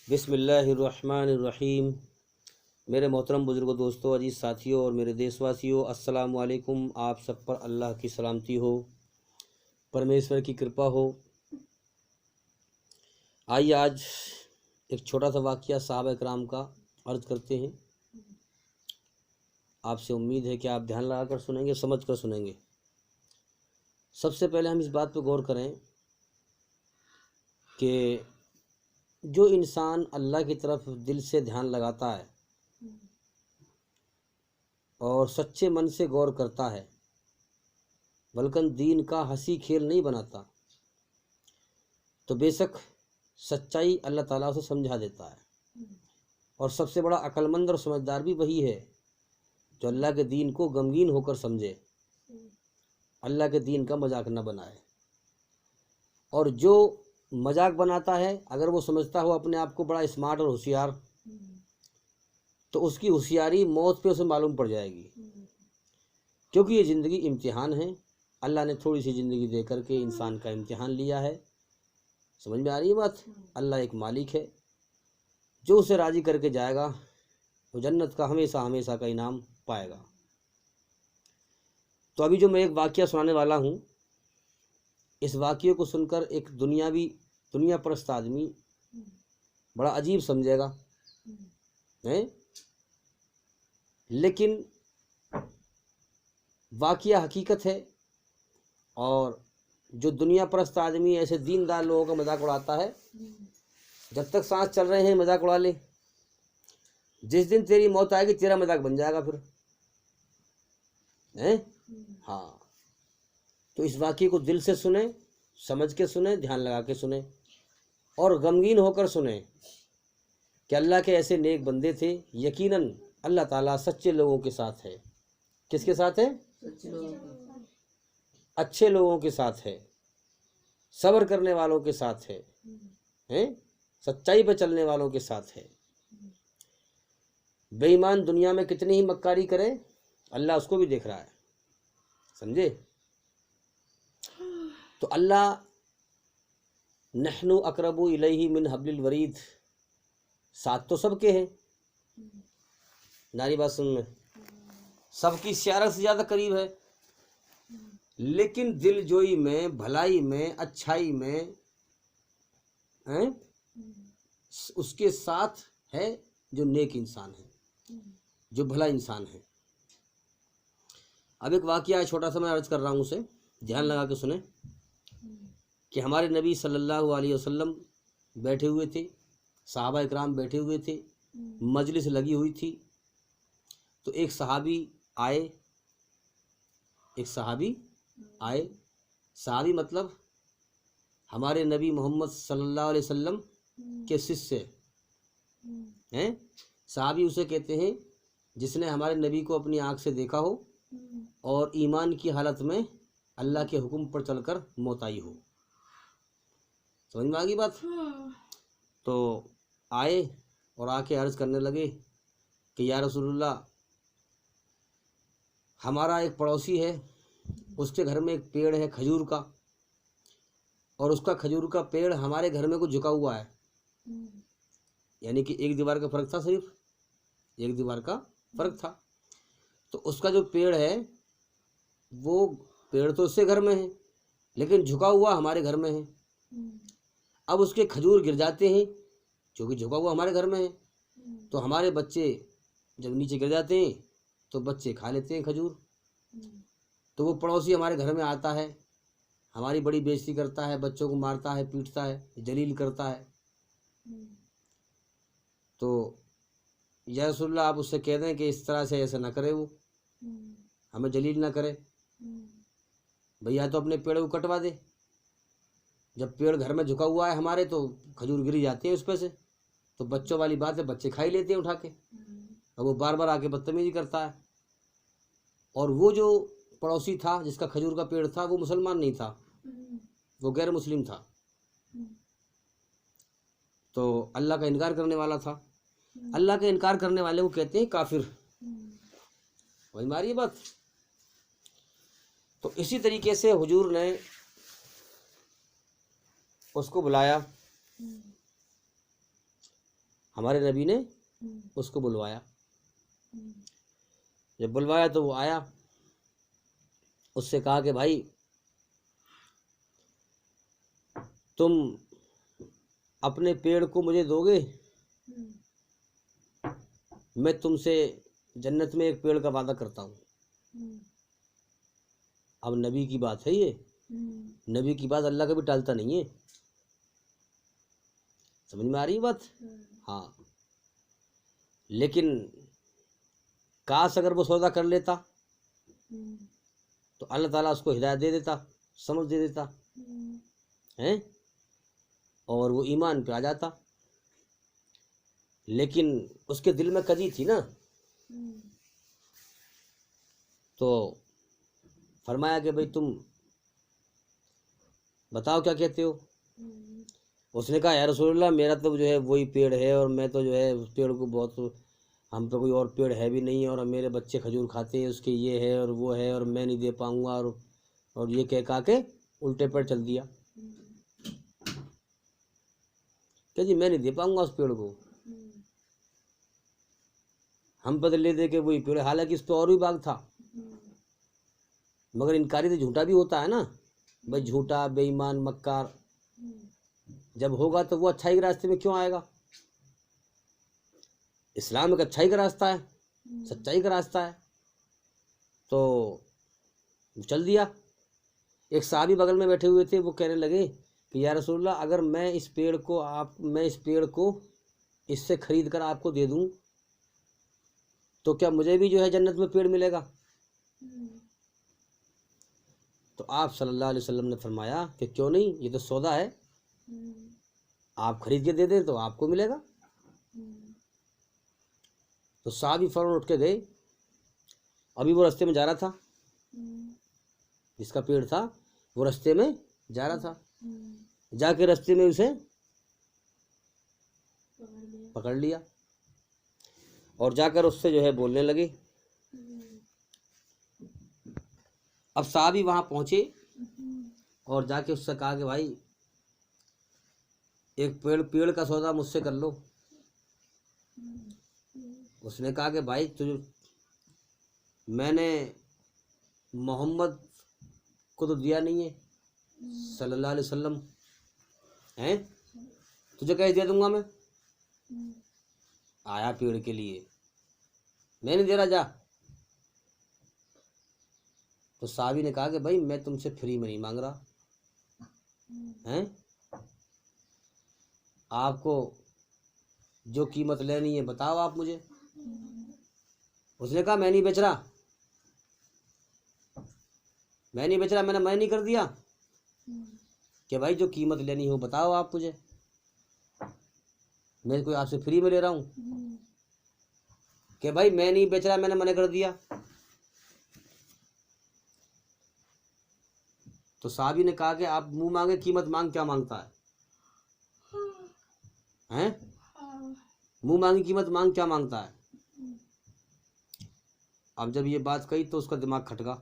بسم اللہ الرحمن الرحیم۔ میرے محترم بزرگوں، دوستوں، عزیز ساتھیوں اور میرے دیش واسیوں، السلام علیکم۔ آپ سب پر اللہ کی سلامتی ہو، پرمیشور کی کرپا ہو۔ آئیے آج ایک چھوٹا سا واقعہ صحابہ کرام کا عرض کرتے ہیں۔ آپ سے امید ہے کہ آپ دھیان لگا کر سنیں گے، سمجھ کر سنیں گے۔ سب سے پہلے ہم اس بات پہ غور کریں کہ جو انسان اللہ کی طرف دل سے دھیان لگاتا ہے اور سچے من سے غور کرتا ہے، بلکہ دین کا ہنسی کھیل نہیں بناتا، تو بے شک سچائی اللہ تعالیٰ اسے سمجھا دیتا ہے۔ اور سب سے بڑا عقل مند اور سمجھدار بھی وہی ہے جو اللہ کے دین کو غمگین ہو کر سمجھے، اللہ کے دین کا مذاق نہ بنائے۔ اور جو مذاق بناتا ہے، اگر وہ سمجھتا ہو اپنے آپ کو بڑا اسمارٹ اور ہوشیار، تو اس کی ہوشیاری موت پہ اسے معلوم پڑ جائے گی، کیونکہ یہ زندگی امتحان ہے۔ اللہ نے تھوڑی سی زندگی دے کر کے انسان کا امتحان لیا ہے۔ سمجھ میں آ رہی ہے بات؟ اللہ ایک مالک ہے، جو اسے راضی کر کے جائے گا وہ جنت کا ہمیشہ ہمیشہ کا انعام پائے گا۔ تو ابھی جو میں ایک واقعہ سنانے والا ہوں، اس واقعے کو سن کر ایک دنیا پرست آدمی بڑا عجیب سمجھے گا، لیکن واقعہ حقیقت ہے۔ اور جو دنیا پرست آدمی ایسے دیندار لوگوں کا مذاق اڑاتا ہے، جب تک سانس چل رہے ہیں مذاق اڑا لے، جس دن تیری موت آئے گی تیرا مذاق بن جائے گا پھر۔ ہاں، تو اس واقعے کو دل سے سنیں، سمجھ کے سنیں، دھیان لگا کے سنیں، اور غمگین ہو کر سنیں کہ اللہ کے ایسے نیک بندے تھے۔ یقیناً اللہ تعالیٰ سچے لوگوں کے ساتھ ہے۔ کس کے ساتھ ہے؟ اچھے لوگوں کے ساتھ ہے، صبر کرنے والوں کے ساتھ ہے، سچائی پہ چلنے والوں کے ساتھ ہے۔ بے ایمان دنیا میں کتنی ہی مکاری کرے، اللہ اس کو بھی دیکھ رہا ہے، سمجھے؟ تو اللہ نحن اقرب الیہ من حبل الورید، ساتھ تو سب کے ہیں، ناری بات سن میں، سب کی سیارت سے زیادہ قریب ہے، لیکن دل جوئی میں، بھلائی میں، اچھائی میں اس کے ساتھ ہے جو نیک انسان ہے، جو بھلا انسان ہے۔ اب ایک واقعہ چھوٹا سا میں عرض کر رہا ہوں، اسے دھیان لگا کے سنیں کہ ہمارے نبی صلی اللہ علیہ وسلم بیٹھے ہوئے تھے، صحابہ اکرام بیٹھے ہوئے تھے، مجلس لگی ہوئی تھی، تو ایک صحابی آئے، صحابی مطلب ہمارے نبی محمد صلی اللہ علیہ وسلم کے شیشے ہیں۔ صحابی اسے کہتے ہیں جس نے ہمارے نبی کو اپنی آنکھ سے دیکھا ہو اور ایمان کی حالت میں اللہ کے حکم پر چل کر موت آئی ہو۔ سمجھ میں آ گئی بات؟ تو آئے اور آ کے عرض کرنے لگے کہ یا رسول اللہ، ہمارا ایک پڑوسی ہے، اس کے گھر میں ایک پیڑ ہے کھجور کا، اور اس کا کھجور کا پیڑ ہمارے گھر میں کچھ جھکا ہوا ہے، یعنی کہ ایک دیوار کا فرق تھا، صرف ایک دیوار کا فرق تھا۔ تو اس کا جو پیڑ ہے، وہ پیڑ تو اس سے گھر میں ہے، لیکن جھکا ہوا ہمارے گھر میں ہے۔ اب اس کے کھجور گر جاتے ہیں، چونکہ جھکا ہوا ہمارے گھر میں ہے، تو ہمارے بچے جب نیچے گر جاتے ہیں تو بچے کھا لیتے ہیں کھجور۔ تو وہ پڑوسی ہمارے گھر میں آتا ہے، ہماری بڑی بےعزتی کرتا ہے، بچوں کو مارتا ہے، پیٹتا ہے، ذلیل کرتا ہے۔ تو یا رسول اللہ، آپ اس سے کہہ دیں کہ اس طرح سے ایسا نہ کرے، وہ ہمیں ذلیل نہ کرے، بھیا تو اپنے پیڑ کو کٹوا دے۔ جب پیڑ گھر میں جھکا ہوا ہے ہمارے، تو کھجور گری جاتے ہیں اس پہ سے، تو بچوں والی بات ہے، بچے کھائی لیتے ہیں اٹھا کے، اور وہ بار بار آ کے بدتمیزی کرتا ہے۔ اور وہ جو پڑوسی تھا جس کا کھجور کا پیڑ تھا، وہ مسلمان نہیں تھا، وہ غیر مسلم تھا، تو اللہ کا انکار کرنے والا تھا۔ اللہ کا انکار کرنے والے کو کہتے ہیں کافر۔ وہی ہماری بات۔ تو اسی طریقے سے حضور نے اس کو بلایا ہمارے نبی نے اس کو بلوایا. جب بلوایا تو وہ آیا، اس سے کہا کہ بھائی تم اپنے پیڑ کو مجھے دو گے، میں تم سے جنت میں ایک پیڑ کا وعدہ کرتا ہوں. اب نبی کی بات ہے یہ، نبی کی بات اللہ کبھی ٹالتا نہیں ہے. سمجھ میں آ رہی ہے بات؟ ہاں. لیکن کاش اگر وہ سودا کر لیتا تو اللہ تعالیٰ اس کو ہدایت دے دیتا، سمجھ دے دیتا ہیں، اور وہ ایمان پہ آ جاتا. لیکن اس کے دل میں کجی تھی نا، تو فرمایا کہ بھئی تم بتاؤ کیا کہتے ہو. اس نے کہا یا رسول اللہ میرا تو جو ہے وہی پیڑ ہے، اور میں تو جو ہے اس پیڑ کو بہت، ہم پہ کوئی اور پیڑ ہے بھی نہیں، اور میرے بچے کھجور کھاتے ہیں، اس کے یہ ہے اور وہ ہے، اور میں نہیں دے پاؤں گا، اور یہ کہا کے الٹے پیڑ چل دیا کہ جی میں نہیں دے پاؤں گا اس پیڑ کو، ہم پہ لے دے کے وہی پیڑ. حالانکہ اس پہ اور بھی باغ تھا، مگر انکاری تو جھوٹا بھی ہوتا ہے نا بھائی، جھوٹا بے ایمان مکار جب ہوگا تو وہ اچھائی کے راستے میں کیوں آئے گا. اسلام ایک اچھائی کا راستہ ہے، سچائی کا راستہ ہے. تو چل دیا. ایک صحابی بغل میں بیٹھے ہوئے تھے، وہ کہنے لگے کہ یا رسول اللہ اگر میں اس پیڑ کو اس سے خرید کر آپ کو دے دوں تو کیا مجھے بھی جو ہے جنت میں پیڑ ملے گا؟ تو آپ صلی اللہ علیہ وسلم نے فرمایا کہ کیوں نہیں، یہ تو سودا ہے، آپ خرید کے دے دیں تو آپ کو ملے گا. تو صحابی فوراً اٹھ کے گئے. ابھی وہ رستے میں جا رہا تھا، جس کا پیڑ تھا وہ رستے میں جا رہا تھا. جا کے رستے میں اسے پکڑ لیا اور جا کر اس سے جو ہے بولنے لگے. اب صحابی وہاں پہنچے اور جا کے اس سے کہا کہ بھائی ایک پیڑ کا سودا مجھ سے کر لو. اس نے کہا کہ بھائی میں نے محمد کو تو دیا نہیں ہے صلی اللہ علیہ وسلم ہیں، تجھے کیسے دے دوں گا میں؟ آیا پیڑ کے لیے، میں نہیں دے رہا، جا. تو صحابی نے کہا کہ بھائی میں تم سے فری میں نہیں مانگ رہا ہیں، آپ کو جو قیمت لینی ہے بتاؤ آپ مجھے. اس نے کہا میں نہیں بیچ رہا، میں نے میں نہیں کر دیا کہ بھائی جو قیمت لینی ہو بتاؤ آپ مجھے، میں کوئی آپ سے فری میں لے رہا ہوں کہ بھائی میں نہیں بیچ رہا، میں نے منع کر دیا. تو صحابی نے کہا کہ آپ منہ مانگے قیمت مانگ، کیا مانگتا ہے؟ منہ مانگی قیمت مانگ، کیا مانگتا ہے؟ اب جب یہ بات کہی تو اس کا دماغ کھٹکا،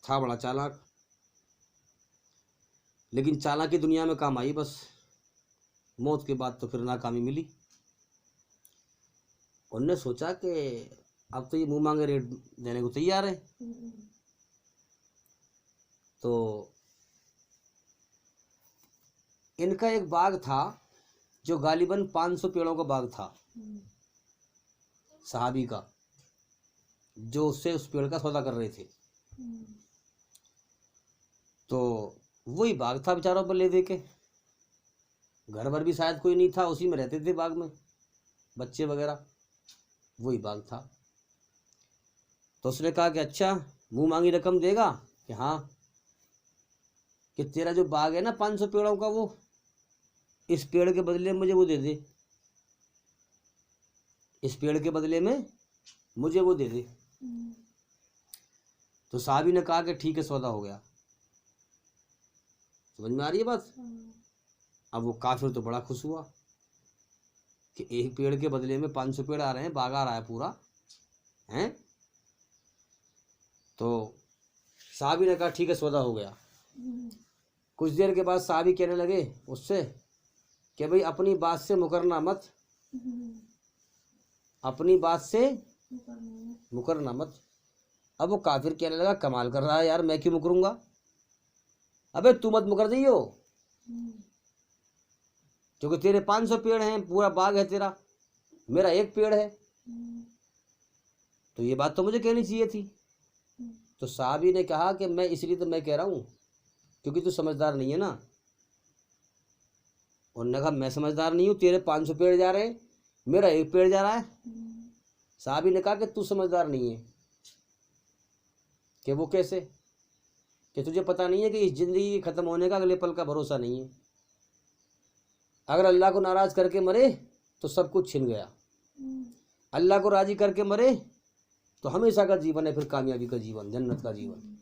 تھا بڑا چالاک، لیکن چالاکی دنیا میں کام آئی، بس موت کے بعد تو پھر ناکامی ملی. انہوں نے سوچا کہ اب تو یہ منہ مانگے ریٹ دینے کو تیار ہے. تو ان کا ایک باغ تھا جو غالباً 500 پیڑوں کا باغ تھا صحابی کا، جو اس سے اس پیڑ کا سودا کر رہے تھے. تو وہی باغ تھا بیچاروں پر لے دے کے، گھر بھر بھی شاید کوئی نہیں تھا، اسی میں رہتے تھے باغ میں، بچے وغیرہ، وہی باغ تھا. تو اس نے کہا کہ اچھا منہ مانگی رقم دے گا کہ ہاں، کہ تیرا جو باغ ہے نا 500 پیڑوں کا، وہ اس پیڑ کے بدلے مجھے وہ دے دے، اس پیڑ کے بدلے میں مجھے وہ دے دے. تو صحابی نے کہا کہ ٹھیک ہے، سودا ہو گیا. سمجھ میں آ رہی ہے بات؟ اب وہ کافر تو بڑا خوش ہوا کہ ایک پیڑ کے بدلے میں 500 پیڑ آ رہے ہیں، باغ آ رہا ہے پورا ہیں. تو صحابی نے کہا ٹھیک ہے، سودا ہو گیا. کچھ دیر کے بعد صحابی کہنے لگے اس سے کہ بھئی اپنی بات سے مکرنا مت، اپنی بات سے مکرنا مت۔ اب وہ کافر کہنے لگا کمال کر رہا ہے یار، میں کیوں مکروں گا؟ ابے تو مت مکر دیو، کیونکہ تیرے 500 پیڑ ہیں، پورا باغ ہے تیرا، میرا ایک پیڑ ہے، تو یہ بات تو مجھے کہنی چاہیے تھی۔ تو صحابی نے کہا کہ میں اس لیے تو میں کہہ رہا ہوں کیونکہ تو سمجھدار نہیں ہے نا۔ انہوں نے کہا میں سمجھدار نہیں ہوں، تیرے 500 پیڑ جا رہے ہیں، میرا ایک پیڑ جا رہا ہے۔ صحابی نے کہا کہ تو سمجھدار نہیں ہے۔ کہ وہ کیسے؟ کہ تجھے پتہ نہیں ہے کہ اس زندگی ختم ہونے کا اگلے پل کا بھروسہ نہیں ہے، اگر اللہ کو ناراض کر کے مرے تو سب کچھ چھن گیا، اللہ کو راضی کر کے مرے تو ہمیشہ کا جیون ہے، پھر کامیابی کا جیون، جنت کا جیون۔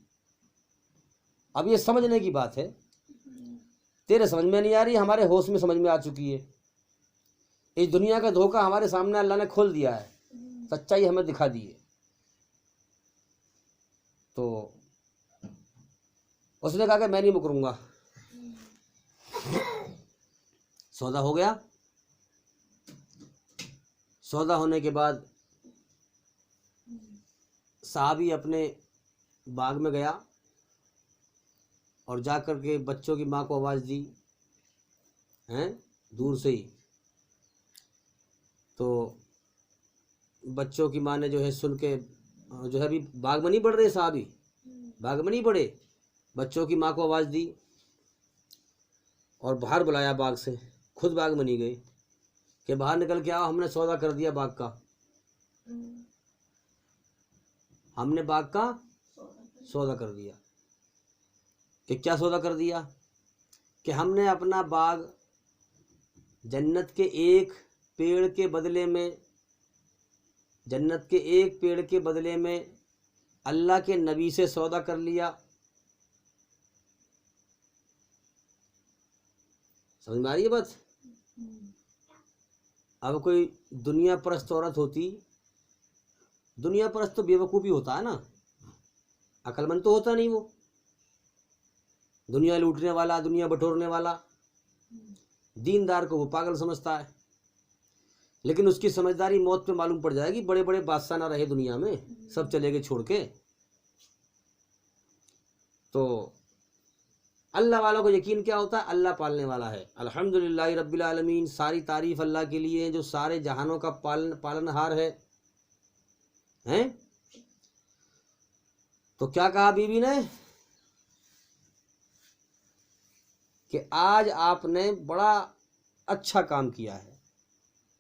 اب یہ سمجھنے کی بات ہے، تیرے سمجھ میں نہیں آ رہی، ہمارے ہوش میں سمجھ میں آ چکی ہے۔ اس دنیا کا دھوکہ ہمارے سامنے اللہ نے کھول دیا ہے، سچائی ہمیں دکھا دی ہے۔ تو اس نے کہا کہ میں نہیں مکروں گا۔ سودا ہو گیا۔ سودا ہونے کے بعد صحابی اپنے باغ میں گیا اور جا کر کے بچوں کی ماں کو آواز دی دور سے ہی۔ تو بچوں کی ماں نے جو ہے سن کے جو ہے ابھی باغ میں نہیں پڑھ رہے صحابی، باغ میں نہیں پڑے، بچوں کی ماں کو آواز دی اور باہر بلایا باغ سے، خود باغ میں نہیں گئے کہ باہر نکل کے آؤ، ہم نے سودا کر دیا باغ کا، ہم نے باغ کا سودا کر دیا۔ کہ کیا سودا کر دیا؟ کہ ہم نے اپنا باغ جنت کے ایک پیڑ کے بدلے میں، جنت کے ایک پیڑ کے بدلے میں اللہ کے نبی سے سودا کر لیا۔ سمجھ میں آ رہی ہے بات؟ اب کوئی دنیا پرست عورت ہوتی، دنیا پرست تو بیوقوف ہی ہوتا ہے نا، عقل مند تو ہوتا نہیں، وہ دنیا لوٹنے والا، دنیا بٹورنے والا، دیندار کو وہ پاگل سمجھتا ہے، لیکن اس کی سمجھداری موت پہ معلوم پڑ جائے گی۔ بڑے بڑے بادشاہ نہ رہے دنیا میں، سب چلے گئے چھوڑ کے۔ تو اللہ والوں کو یقین کیا ہوتا ہے؟ اللہ پالنے والا ہے۔ الحمدللہ رب العالمین، ساری تعریف اللہ کے لیے ہے جو سارے جہانوں کا پالن ہار ہے۔ تو کیا کہا بیوی نے کہ آج آپ نے بڑا اچھا کام کیا ہے،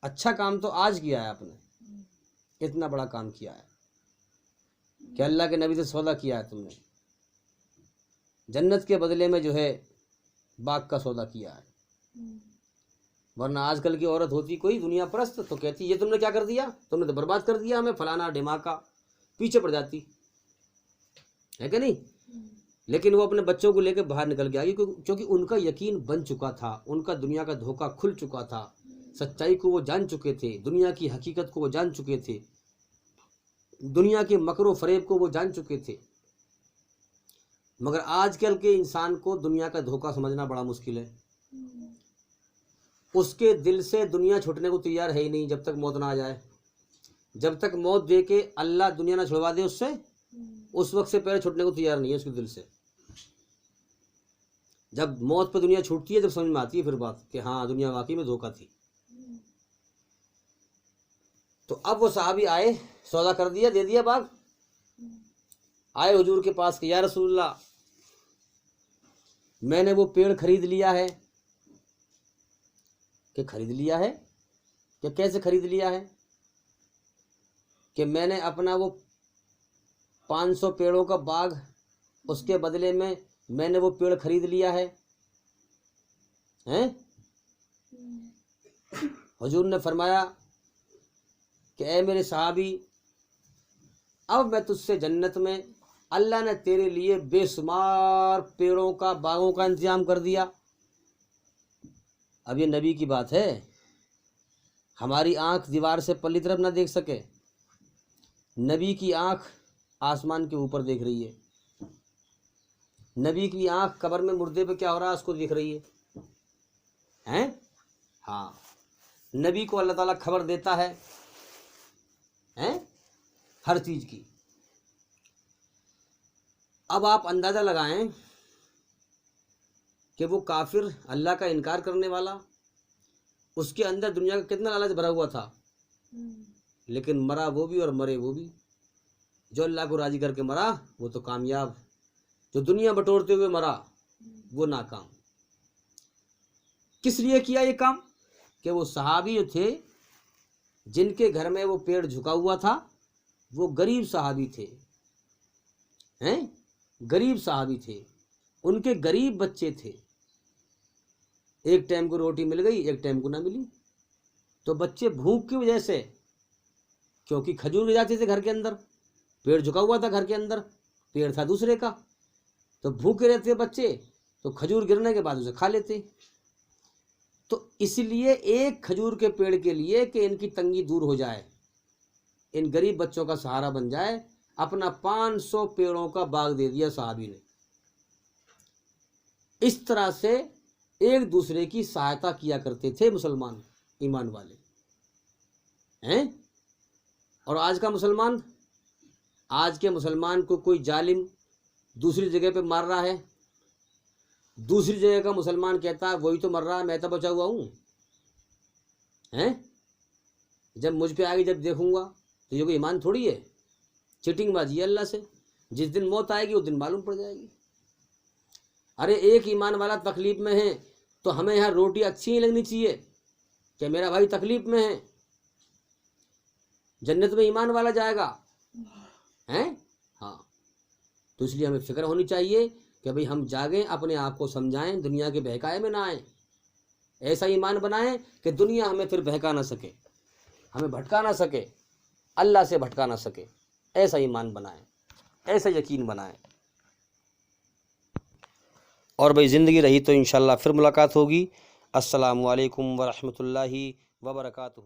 اچھا کام تو آج کیا ہے آپ نے، اتنا بڑا کام کیا ہے کہ اللہ کے نبی سے سودا کیا ہے تم نے، جنت کے بدلے میں جو ہے باغ کا سودا کیا ہے۔ ورنہ آج کل کی عورت ہوتی کوئی دنیا پرست تو کہتی یہ تم نے کیا کر دیا، تم نے تو برباد کر دیا ہمیں، فلانا ڈھماکا، پیچھے پڑ جاتی ہے کہ نہیں؟ لیکن وہ اپنے بچوں کو لے کے باہر نکل کے آئی، کیونکہ ان کا یقین بن چکا تھا، ان کا دنیا کا دھوکہ کھل چکا تھا، سچائی کو وہ جان چکے تھے، دنیا کی حقیقت کو وہ جان چکے تھے، دنیا کے مکر و فریب کو وہ جان چکے تھے۔ مگر آج کل کے انسان کو دنیا کا دھوکہ سمجھنا بڑا مشکل ہے، اس کے دل سے دنیا چھوٹنے کو تیار ہے ہی نہیں جب تک موت نہ آ جائے۔ جب تک موت دے کے اللہ دنیا نہ چھڑوا دے اس سے، اس وقت سے پہلے چھوٹنے کو تیار نہیں ہے اس کے دل سے۔ جب موت پہ دنیا چھوٹتی ہے جب سمجھ میں آتی ہے پھر بات کہ ہاں دنیا واقعی میں دھوکہ تھی۔ تو اب وہ صحابی آئے، سودا کر دیا، دے دیا باغ، آئے حضور کے پاس کہ یا رسول اللہ میں نے وہ پیڑ خرید لیا ہے۔ کہ خرید لیا ہے؟ کہ کیسے خرید لیا ہے؟ کہ میں نے اپنا وہ 500 پیڑوں کا باغ، اس کے بدلے میں نے وہ پیڑ خرید لیا ہے۔ حضور نے فرمایا کہ اے میرے صحابی، اب میں تجھ سے جنت میں اللہ نے تیرے لیے بے شمار پیڑوں کا، باغوں کا انتظام کر دیا۔ اب یہ نبی کی بات ہے، ہماری آنکھ دیوار سے پلی طرف نہ دیکھ سکے، نبی کی آنکھ آسمان کے اوپر دیکھ رہی ہے، نبی کی آنکھ قبر میں مردے پہ کیا ہو رہا ہے اس کو دیکھ رہی ہے۔ ہاں نبی کو اللہ تعالیٰ خبر دیتا ہے ہر چیز کی۔ اب آپ اندازہ لگائیں کہ وہ کافر، اللہ کا انکار کرنے والا، اس کے اندر دنیا کا کتنا لالچ بھرا ہوا تھا، لیکن مرا وہ بھی اور مرے وہ بھی۔ جو اللہ کو راضی کر کے مرا وہ تو کامیاب، جو دنیا بٹورتے ہوئے مرا وہ ناکام۔ کس لیے کیا یہ کام؟ کہ وہ صحابی جو تھے جن کے گھر میں وہ پیڑ جھکا ہوا تھا، وہ غریب صحابی تھے، غریب صحابی تھے، ان کے غریب بچے تھے، ایک ٹائم کو روٹی مل گئی ایک ٹائم کو نہ ملی، تو بچے بھوک کی وجہ سے، کیونکہ کھجور جاتے تھے گھر کے اندر، پیڑ جھکا ہوا تھا گھر کے اندر، پیڑ تھا دوسرے کا، تو بھوکے رہتے بچے تو کھجور گرنے کے بعد اسے کھا لیتے۔ تو اس لیے ایک کھجور کے پیڑ کے لیے کہ ان کی تنگی دور ہو جائے، ان غریب بچوں کا سہارا بن جائے، اپنا 500 پیڑوں کا باغ دے دیا صحابی نے۔ اس طرح سے ایک دوسرے کی سہایتا کیا کرتے تھے مسلمان ایمان والے اور آج کا مسلمان، آج کے مسلمان کو کوئی ظالم دوسری جگہ پہ مار رہا ہے، دوسری جگہ کا مسلمان کہتا ہے وہی تو مر رہا ہے میں تو بچا ہوا ہوں، جب مجھ پہ آگے جب دیکھوں گا تو یہ کوئی ایمان تھوڑی ہے، چیٹنگ بازی ہے اللہ سے، جس دن موت آئے گی اس دن معلوم پڑ جائے گی۔ ارے ایک ایمان والا تکلیف میں ہے تو ہمیں یہاں روٹی اچھی ہی لگنی چاہیے کہ میرا بھائی تکلیف میں ہے، جنت میں ایمان والا جائے گا، ہاں، تو اس لیے ہمیں فکر ہونی چاہیے کہ بھئی ہم جاگیں، اپنے آپ کو سمجھائیں، دنیا کے بہکائے میں نہ آئیں، ایسا ایمان بنائیں کہ دنیا ہمیں پھر بہکا نہ سکے، ہمیں بھٹکا نہ سکے، اللہ سے بھٹکا نہ سکے، ایسا ایمان بنائیں، ایسا یقین بنائیں۔ اور بھئی زندگی رہی تو انشاءاللہ پھر ملاقات ہوگی۔ السلام علیکم ورحمۃ اللہ وبرکاتہ۔